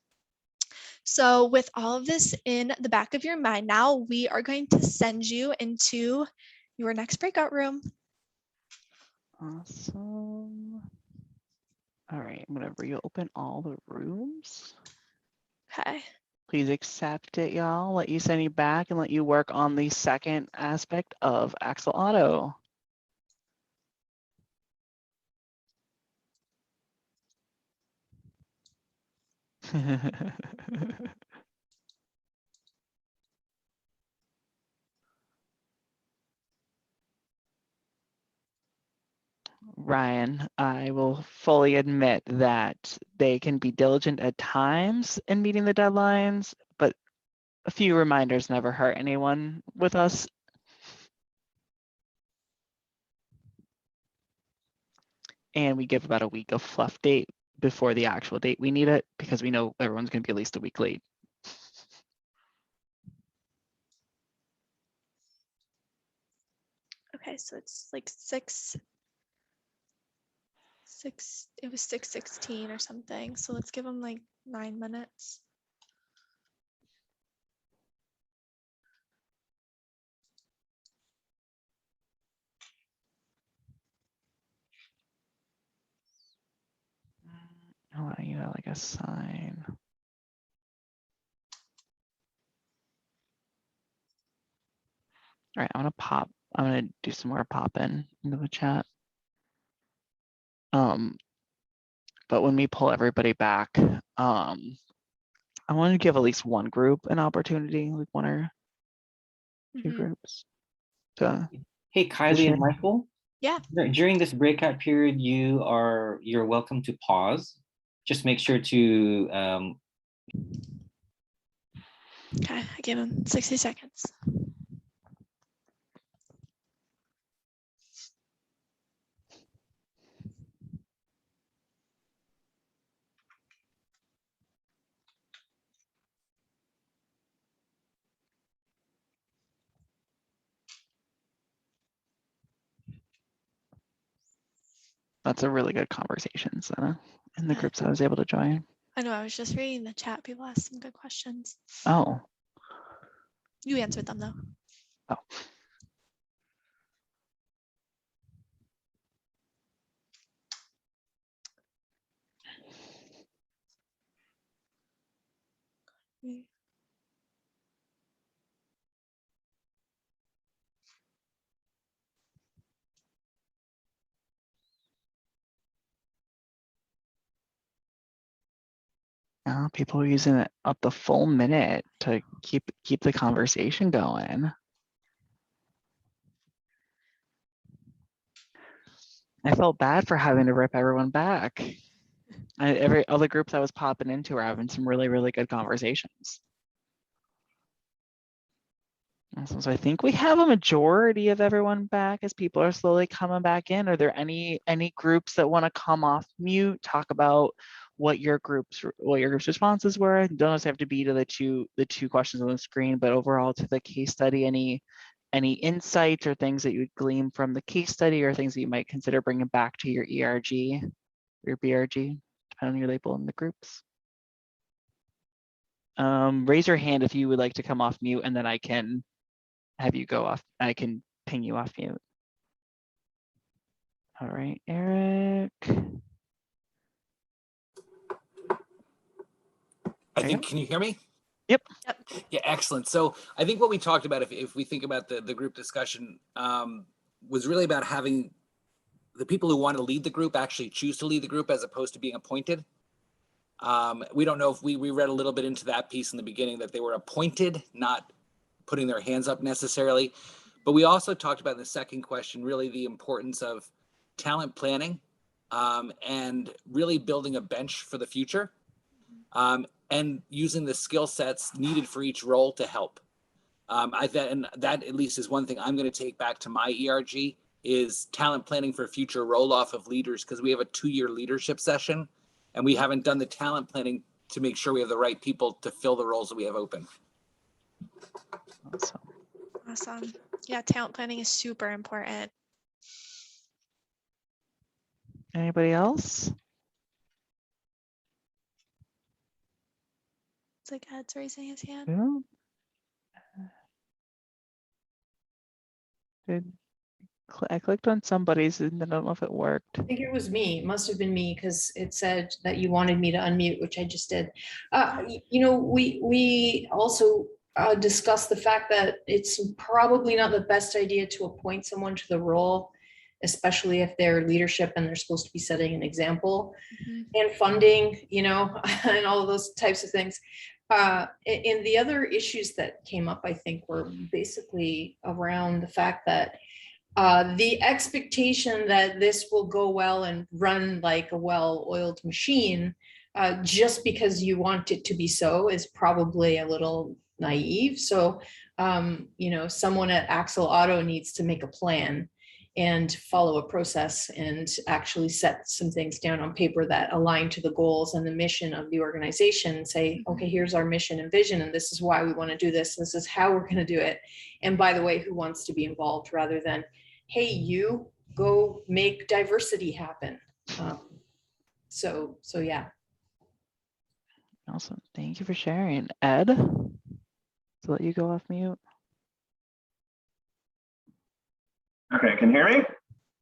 So with all of this in the back of your mind now, we are going to send you into your next breakout room. Awesome. All right, I'm gonna reopen all the rooms. Okay. Please accept it, y'all. Let you send you back and let you work on the second aspect of Axle Auto. Ryan, I will fully admit that they can be diligent at times in meeting the deadlines, but a few reminders never hurt anyone with us. And we give about a week of fluff date before the actual date we need it, because we know everyone's going to be at least a week late. Okay, so it's like it was 6:16 or something. So let's give them like 9 minutes. Oh, I need to like assign. All right, I'm gonna do some more pop in into the chat. But when we pull everybody back, I want to give at least one group an opportunity, like one or two groups. Hey, Kylie share. and Michael. Yeah. During this breakout period, you're welcome to pause. Just make sure to Okay, I give them 60 seconds. That's a really good conversation, Senna, in the groups I was able to join. I know, I was just reading the chat. People asked some good questions. Oh. You answered them though. Oh. People are using it up the full minute to keep the conversation going. I felt bad for having to rip everyone back. Every other groups I was popping into are having some really, really good conversations. So I think we have a majority of everyone back as people are slowly coming back in. Are there any groups that want to come off mute, talk about what your group's responses were? It don't necessarily have to be to the two questions on the screen, but overall to the case study, any insights or things that you would glean from the case study, or things that you might consider bringing back to your ERG, your BRG, depending on your label in the groups. Raise your hand if you would like to come off mute, and then I can have you go off. I can ping you off mute. All right, Eric. I think, can you hear me? Yep. Yeah, excellent. So I think what we talked about, if we think about the group discussion, was really about having the people who want to lead the group actually choose to lead the group as opposed to being appointed. We don't know if we read a little bit into that piece in the beginning that they were appointed, not putting their hands up necessarily. But we also talked about in the second question, really the importance of talent planning and really building a bench for the future and using the skill sets needed for each role to help. And that at least is one thing I'm going to take back to my ERG is talent planning for future roll-off of leaders, because we have a 2-year leadership session and we haven't done the talent planning to make sure we have the right people to fill the roles that we have open. Awesome. Yeah, talent planning is super important. Anybody else? It's like Ed's raising his hand. Yeah. I clicked on somebody's and I don't know if it worked. I think it was me. It must have been me because it said that you wanted me to unmute, which I just did. You know, we also discussed the fact that it's probably not the best idea to appoint someone to the role, especially if they're leadership and they're supposed to be setting an example and funding, you know, and all of those types of things. And the other issues that came up, I think, were basically around the fact that the expectation that this will go well and run like a well-oiled machine just because you want it to be so is probably a little naive. So, you know, someone at Axle Auto needs to make a plan and follow a process and actually set some things down on paper that align to the goals and the mission of the organization and say, okay, here's our mission and vision, and this is why we want to do this. This is how we're going to do it. And by the way, who wants to be involved, rather than, hey, you go make diversity happen. So yeah. Awesome. Thank you for sharing. Ed, to let you go off mute. Okay, can you hear me?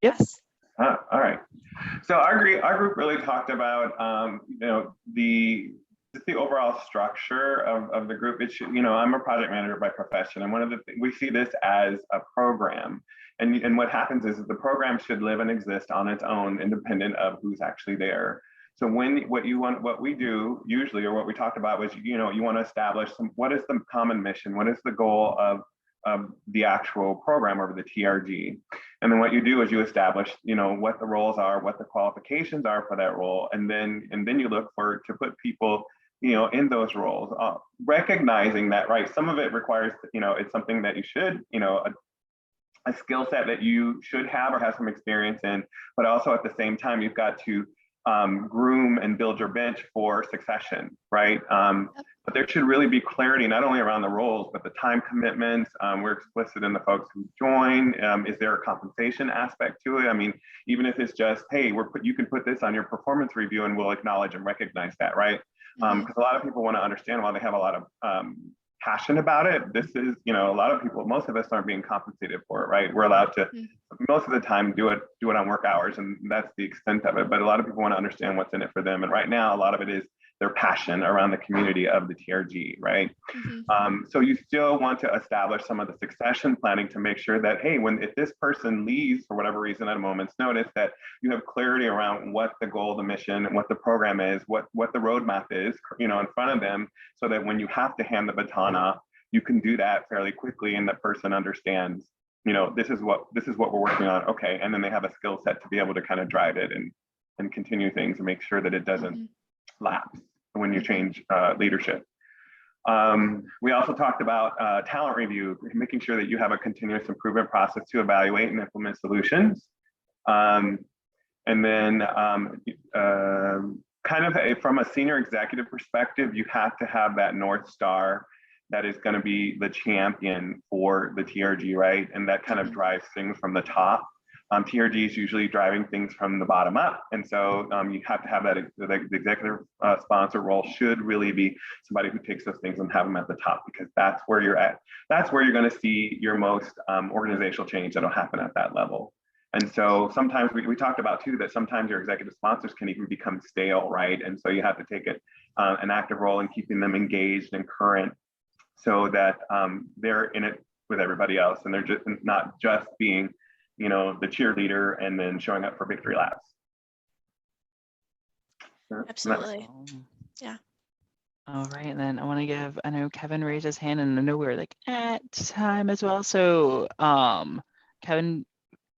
Yes. All right. So our group really talked about just the overall structure of the group. It should, I'm a project manager by profession, and one of the things we see this as a program. And what happens is the program should live and exist on its own, independent of who's actually there. So what we do usually, or what we talked about was, you want to establish what is the common mission? What is the goal of the actual program or the TRG? And then what you do is you establish, what the roles are, what the qualifications are for that role. And then you look to put people, in those roles, recognizing that, right, some of it requires, it's something that you should, a skill set that you should have or have some experience in, but also at the same time, you've got to groom and build your bench for succession, right? But there should really be clarity, not only around the roles, but the time commitments. We're explicit in the folks who join. Is there a compensation aspect to it? I mean, even if it's just, hey, you can put this on your performance review and we'll acknowledge and recognize that, right? Because a lot of people want to understand, while they have a lot of passion about it, this is, a lot of people, most of us aren't being compensated for it, right? We're allowed to, most of the time, do it on work hours, and that's the extent of it. But a lot of people want to understand what's in it for them. And right now, a lot of it is their passion around the community of the TRG, right? So you still want to establish some of the succession planning to make sure that, hey, if this person leaves for whatever reason at a moment's notice, that you have clarity around what the goal, the mission, and what the program is, what the roadmap is, in front of them, so that when you have to hand the baton off, you can do that fairly quickly, and the person understands, this is what we're working on. Okay, and then they have a skill set to be able to kind of drive it and continue things and make sure that it doesn't lapse when you change leadership. We also talked about talent review, making sure that you have a continuous improvement process to evaluate and implement solutions. And then kind of from a senior executive perspective, you have to have that North Star that is going to be the champion for the TRG, right? And that kind of drives things from the top. TRG is usually driving things from the bottom up. And so you have to have that, the executive sponsor role should really be somebody who takes those things and have them at the top, because that's where you're at. That's where you're going to see your most organizational change that'll happen at that level. And so sometimes we talked about too, that sometimes your executive sponsors can even become stale, right? And so you have to take an active role in keeping them engaged and current, so that they're in it with everybody else, and they're just not just being, the cheerleader and then showing up for victory laps. Absolutely. Yeah. All right, and then I know Kevin raised his hand, and I know we're like at time as well. So Kevin,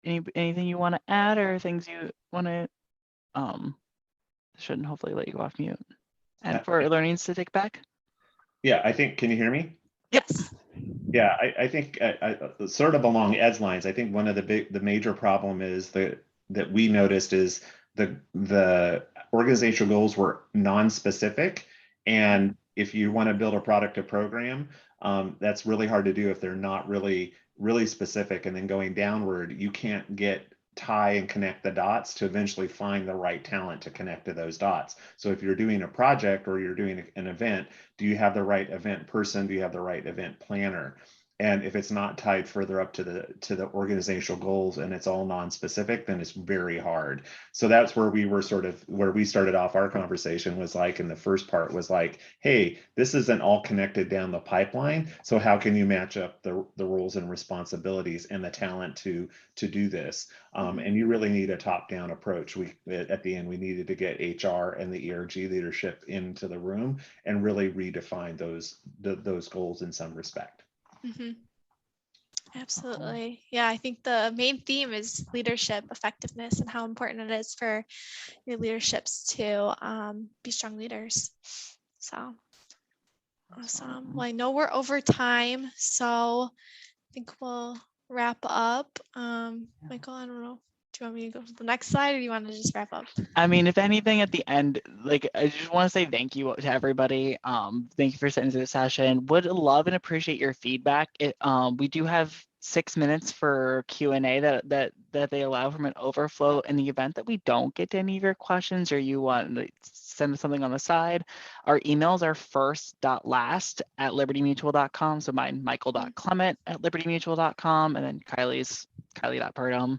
anything you want to add, or things you want to, shouldn't hopefully let you go off mute. And for learnings to take back? Yeah, I think, can you hear me? Yes. Yeah, I think sort of along Ed's lines, I think one of the major problem is that we noticed is the organizational goals were non-specific. And if you want to build a product or program, that's really hard to do if they're not really specific. And then going downward, you can't tie and connect the dots to eventually find the right talent to connect to those dots. So if you're doing a project or you're doing an event, do you have the right event person? Do you have the right event planner? And if it's not tied further up to the organizational goals and it's all non-specific, then it's very hard. So that's where we started off our conversation, was like, in the first part was like, hey, this isn't all connected down the pipeline. So how can you match up the roles and responsibilities and the talent to do this? And you really need a top-down approach. At the end, we needed to get HR and the ERG leadership into the room and really redefine those goals in some respect. Absolutely. Yeah, I think the main theme is leadership effectiveness and how important it is for your leaderships to be strong leaders. So awesome. Well, I know we're over time, so I think we'll wrap up. Michael, I don't know. Do you want me to go to the next slide, or do you want to just wrap up? I mean, if anything at the end, like I just want to say thank you to everybody. Thank you for sitting through the session. Would love and appreciate your feedback. We do have 6 minutes for Q&A that they allow from an overflow. In the event that we don't get to any of your questions, or you want to send us something on the side, our emails are first.last@libertymutual.com. So mine, michael.clement@libertymutual.com, and then Kylie's kylie.purdom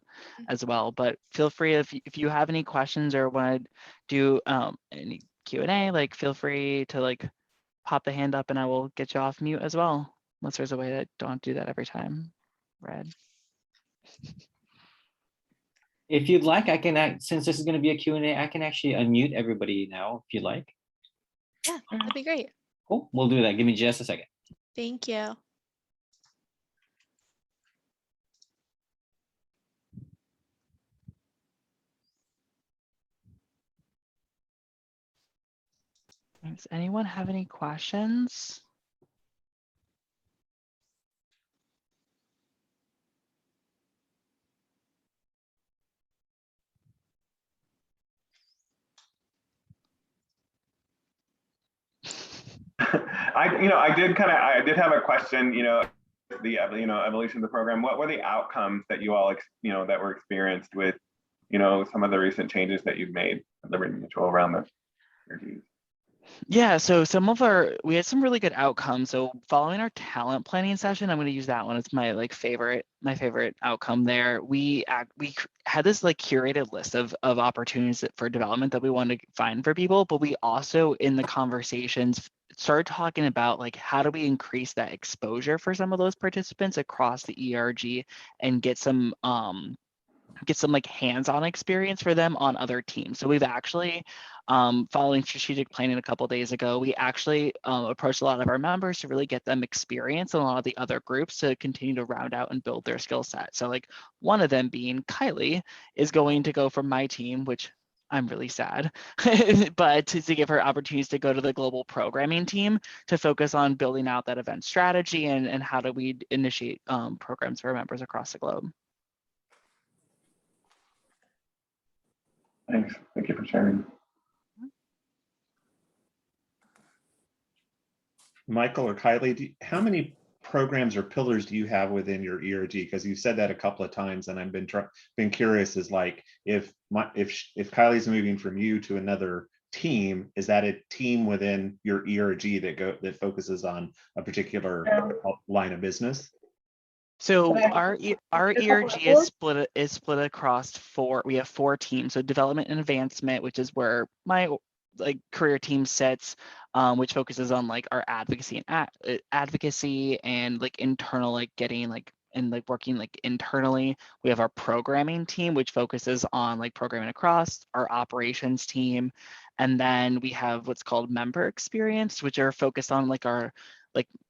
as well. But feel free, if you have any questions or want to do any Q&A, like feel free to like pop the hand up and I will get you off mute as well, unless there's a way that don't do that every time. Red. If you'd like, I can, since this is going to be a Q&A, I can actually unmute everybody now if you'd like. Yeah, that'd be great. Cool, we'll do that. Give me just a second. Thank you. Does anyone have any questions? I did have a question, the evolution of the program. What were the outcomes that you all that were experienced with some of the recent changes that you've made at Liberty Mutual around the energies? Yeah, so we had some really good outcomes. So following our talent planning session, I'm going to use that one as my favorite outcome there. We had this curated list of opportunities for development that we wanted to find for people, but we also in the conversations started talking about how do we increase that exposure for some of those participants across the ERG and get some hands-on experience for them on other teams. So we've actually, following strategic planning a couple of days ago, we actually approached a lot of our members to really get them experience in a lot of the other groups to continue to round out and build their skill set. So one of them being Kylie is going to go from my team, which I'm really sad, but to give her opportunities to go to the global programming team to focus on building out that event strategy and how do we initiate programs for our members across the globe. Thanks. Thank you for sharing. Michael or Kylie, how many programs or pillars do you have within your ERG? Because you've said that a couple of times, and I've been curious. Is if Kylie's moving from you to another team, is that a team within your ERG that focuses on a particular line of business? So our ERG is split across four. We have 4 teams. So development and advancement, which is where my career team sits, which focuses on our advocacy and internal getting and working internally. We have our programming team, which focuses on programming across our operations team, and then we have what's called member experience, which are focused on our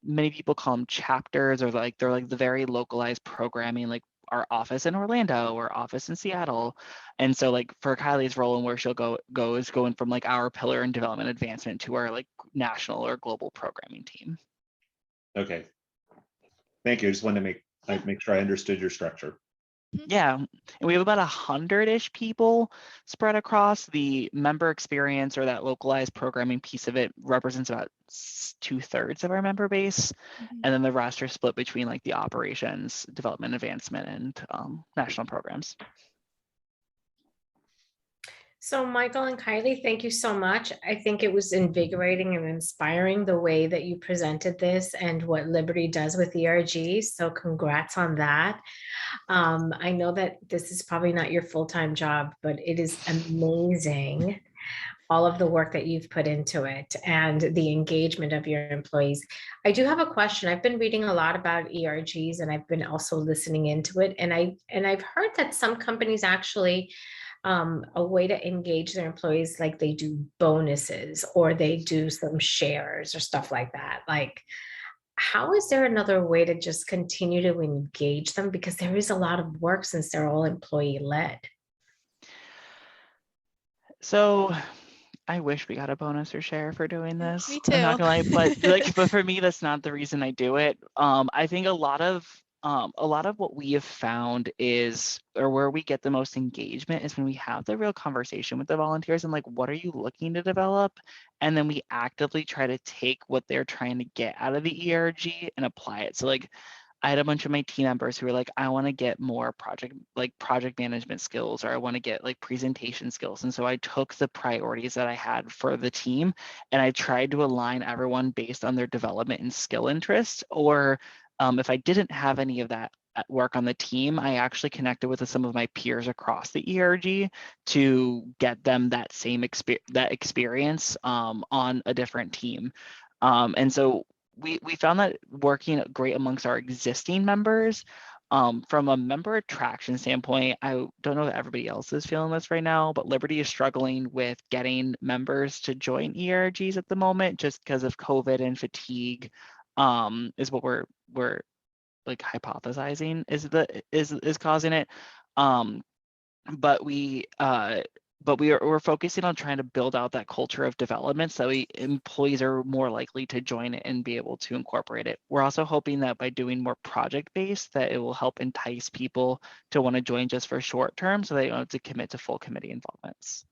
many people call them chapters, or they're the very localized programming, our office in Orlando or office in Seattle. And so for Kylie's role and where she'll go is going from our pillar in development advancement to our national or global programming team. Okay. Thank you. I just wanted to make sure I understood your structure. Yeah, and we have about 100-ish people spread across. The member experience, or that localized programming piece of it, represents about 2/3 of our member base, and then the rest are split between the operations, development, advancement, and national programs. So Michael and Kylie, thank you so much. I think it was invigorating and inspiring the way that you presented this and what Liberty does with ERG. So congrats on that. I know that this is probably not your full-time job, but it is amazing, all of the work that you've put into it and the engagement of your employees. I do have a question. I've been reading a lot about ERGs, and I've been also listening into it. And I've heard that some companies actually, a way to engage their employees, they do bonuses or they do some shares or stuff like that. How is there another way to just continue to engage them? Because there is a lot of work since they're all employee led. So I wish we got a bonus or share for doing this. Me too. I'm not gonna lie, but but for me, that's not the reason I do it. I think a lot of a lot of what we have found is, or where we get the most engagement is when we have the real conversation with the volunteers and like, what are you looking to develop? And then we actively try to take what they're trying to get out of the ERG and apply it. So like, I had a bunch of my team members who were like, I want to get more project management skills, or I want to get like presentation skills. And so I took the priorities that I had for the team and I tried to align everyone based on their development and skill interests. Or if I didn't have any of that at work on the team, I actually connected with some of my peers across the ERG to get them that same experience on a different team. And so we found that working great amongst our existing members. From a member attraction standpoint, I don't know if everybody else is feeling this right now, but Liberty is struggling with getting members to join ERGs at the moment just because of COVID and fatigue, is what we're like hypothesizing is causing it. But we're focusing on trying to build out that culture of development so employees are more likely to join it and be able to incorporate it. We're also hoping that by doing more project-based, that it will help entice people to want to join just for short term so they don't have to commit to full committee involvements.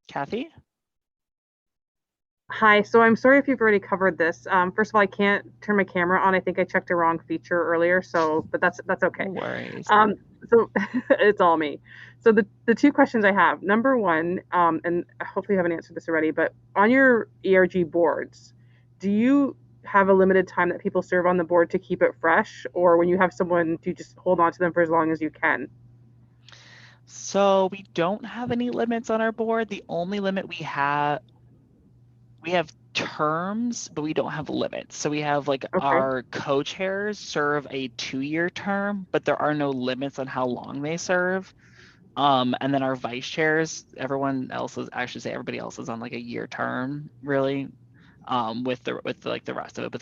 Kathy? Hi, so I'm sorry if you've already covered this. First of all, I can't turn my camera on. I think I checked a wrong feature earlier, but that's okay. No worries. So it's all me. So the two questions I have, number one, and hopefully you haven't answered this already, but on your ERG boards, do you have a limited time that people serve on the board to keep it fresh? Or when you have someone, do you just hold on to them for as long as you can? So we don't have any limits on our board. The only limit we have terms, but we don't have limits. So we have like Okay. our co-chairs serve a 2-year term, but there are no limits on how long they serve. And then our vice chairs, everybody else is on like a year term, really, with the rest of it. But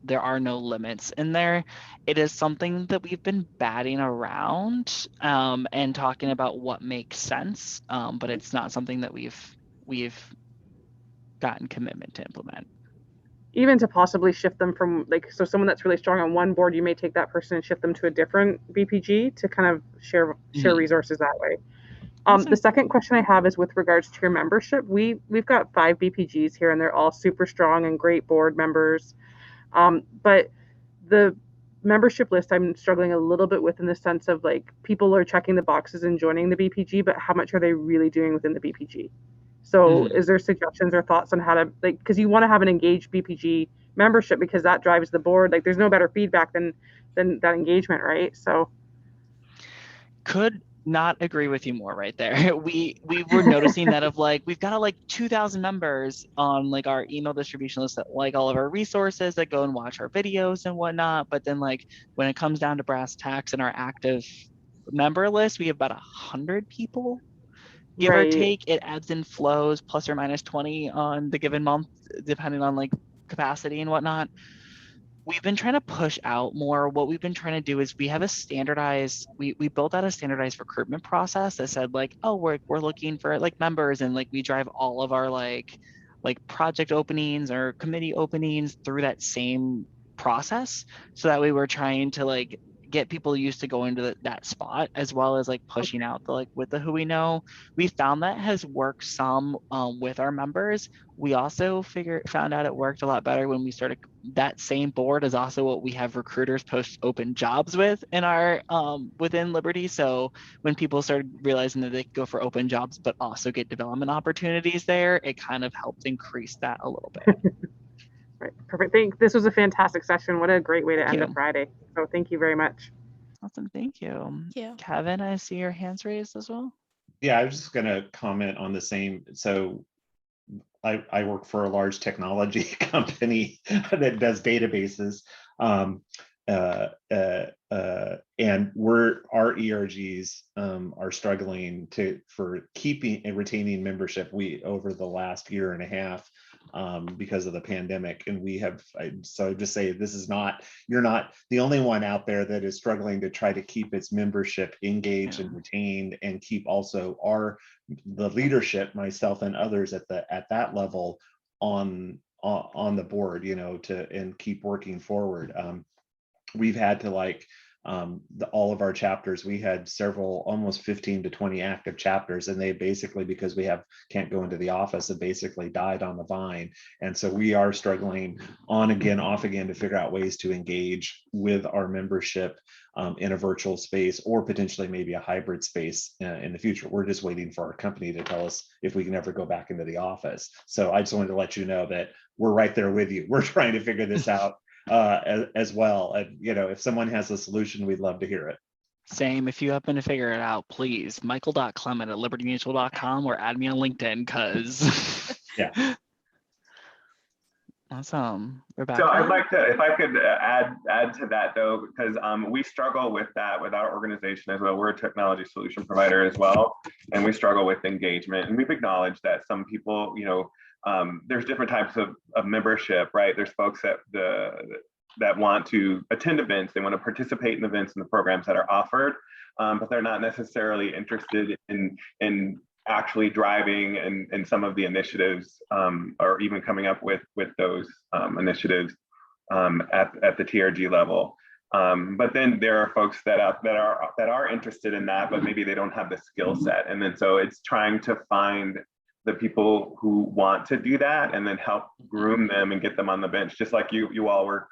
there are no limits in there. It is something that we've been batting around and talking about what makes sense, but it's not something that we've gotten commitment to implement. Even to possibly shift them from so someone that's really strong on one board, you may take that person and shift them to a different BPG to kind of share resources that way. The second question I have is with regards to your membership. We've got 5 BPGs here and they're all super strong and great board members. But the membership list I'm struggling a little bit with in the sense of people are checking the boxes and joining the BPG, but how much are they really doing within the BPG? So is there suggestions or thoughts on how to because you want to have an engaged BPG membership because that drives the board. There's no better feedback than that engagement, right? So could not agree with you more right there. We were noticing that of we've got 2,000 members on our email distribution list that all of our resources that go and watch our videos and whatnot. But then when it comes down to brass tacks and our active member list, we have about 100 people. Give or take, it ebbs and flows, plus or minus 20 on the given month, depending on capacity and whatnot. We've been trying to push out more. What we've been trying to do is we have a standardized, we built out a standardized recruitment process that said oh, we're looking for members, and we drive all of our project openings or committee openings through that same process. So that way we're trying to get people used to going to that spot, as well as pushing out the with the who we know. We found that has worked some with our members. We also found out it worked a lot better when we started. That same board is also what we have recruiters post open jobs with in our within Liberty. So when people started realizing that they could go for open jobs but also get development opportunities there, it kind of helped increase that a little bit. Right. Perfect. This was a fantastic session. What a great way to end a Friday. So thank you very much. Awesome. Thank you. Kevin, I see your hands raised as well. Yeah, I was just going to comment on the same. So I work for a large technology company that does databases. And our ERGs are struggling for keeping and retaining membership over the last year and a half because of the pandemic. And so just say you're not the only one out there that is struggling to try to keep its membership engaged and retained, and keep also the leadership, myself and others at that level on the board, and keep working forward. we've had to all of our chapters, we had several, almost 15 to 20 active chapters, and they basically, because we can't go into the office, have basically died on the vine. And so we are struggling on again, off again, to figure out ways to engage with our membership in a virtual space, or potentially maybe a hybrid space in the future. We're just waiting for our company to tell us if we can ever go back into the office. So I just wanted to let you know that we're right there with you. We're trying to figure this out as well. And if someone has a solution, we'd love to hear it. Same. If you happen to figure it out, please, michael.clement@libertymutual.com or add me on LinkedIn, because yeah. Awesome. Rebecca? So I'd like to, if I could add to that though, because we struggle with that with our organization as well. We're a technology solution provider as well, and we struggle with engagement. And we've acknowledged that some people, there's different types of membership, right? There's folks that want to attend events, they want to participate in events and the programs that are offered, but they're not necessarily interested in actually driving and some of the initiatives, or even coming up with those initiatives at the TRG level. But then there are folks that are interested in that, but maybe they don't have the skill set. And then so it's trying to find the people who want to do that, and then help groom them and get them on the bench, just like you all were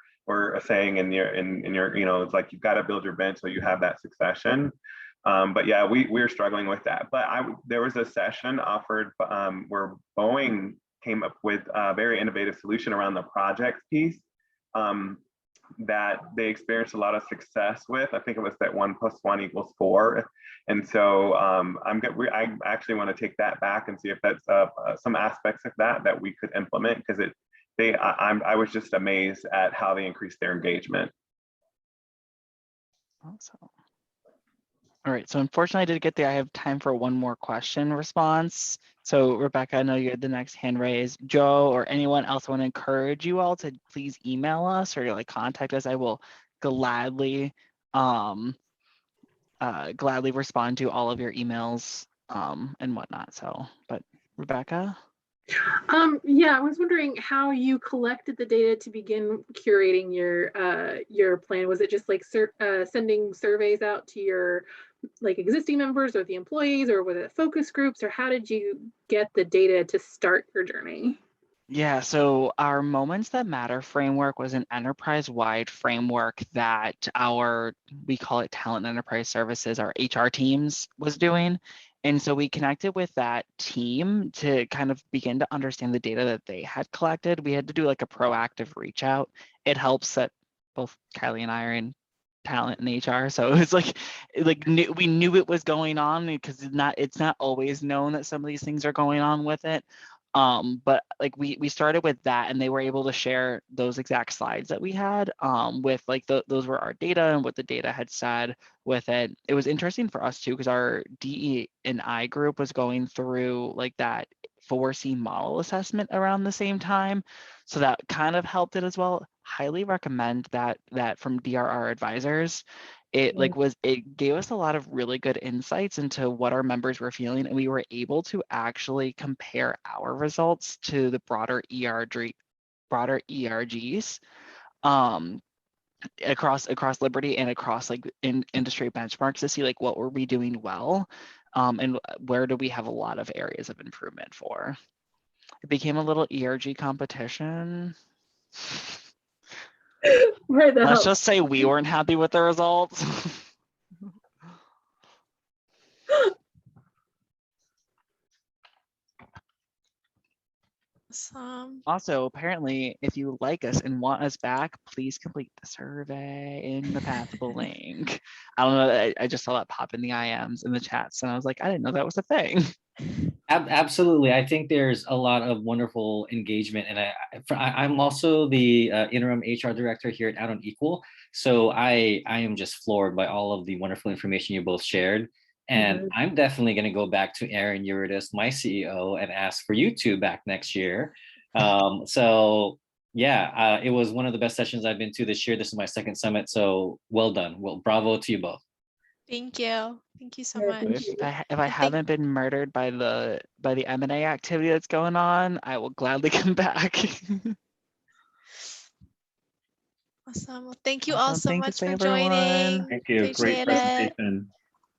saying in your it's like you've got to build your bench so you have that succession. But yeah, we're struggling with that. But there was a session offered where Boeing came up with a very innovative solution around the project piece that they experienced a lot of success with. I think it was that 1 + 1 = 4. And so I actually want to take that back and see if that's some aspects of that we could implement, because I was just amazed at how they increased their engagement. Awesome. All right, so unfortunately I have time for one more question response. So Rebecca, I know you had the next hand raised. Joe or anyone else, want to encourage you all to please email us or contact us. I will gladly respond to all of your emails and whatnot. So, but Rebecca? Yeah, I was wondering how you collected the data to begin curating your plan. Was it just sending surveys out to your existing members or the employees, or was it focus groups, or how did you get the data to start your journey? Yeah, so our Moments That Matter framework was an enterprise-wide framework that we call it Talent Enterprise Services, our HR teams was doing. And so we connected with that team to kind of begin to understand the data that they had collected. We had to do a proactive reach out. It helps that both Kylie and I are in talent and HR. So it's we knew it was going on, because it's not always known that some of these things are going on with it. But we started with that, and they were able to share those exact slides that we had with those were our data and what the data had said with it. It was interesting for us too, because our DE&I group was going through that 4C model assessment around the same time. So that kind of helped it as well. Highly recommend that from DRR advisors. It gave us a lot of really good insights into what our members were feeling, and we were able to actually compare our results to the broader ERGs across Liberty and across industry benchmarks to see what were we doing well, and where do we have a lot of areas of improvement for. It became a little ERG competition. Let's just say we weren't happy with the results. Awesome. Also, apparently, if you like us and want us back, please complete the survey in the Pathable link. I don't know. I just saw that pop in the IMs in the chats, and I was like, I didn't know that was a thing. Absolutely. I think there's a lot of wonderful engagement, and I'm also the interim HR director here at Out on Equal. So I am just floored by all of the wonderful information you both shared. And I'm definitely going to go back to Aaron Eurydice, my CEO, and ask for you two back next year. So yeah, it was one of the best sessions I've been to this year. This is my second summit. So well done. Well, bravo to you both. Thank you. Thank you so much. If I haven't been murdered by the M&A activity that's going on, I will gladly come back. Awesome. Well, thank you all Awesome. so Thank you, much for everyone. joining. Thank you. Great Appreciate it. presentation.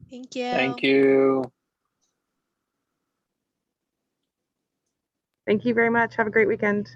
Thank you. Thank you. Thank you very much. Have a great weekend.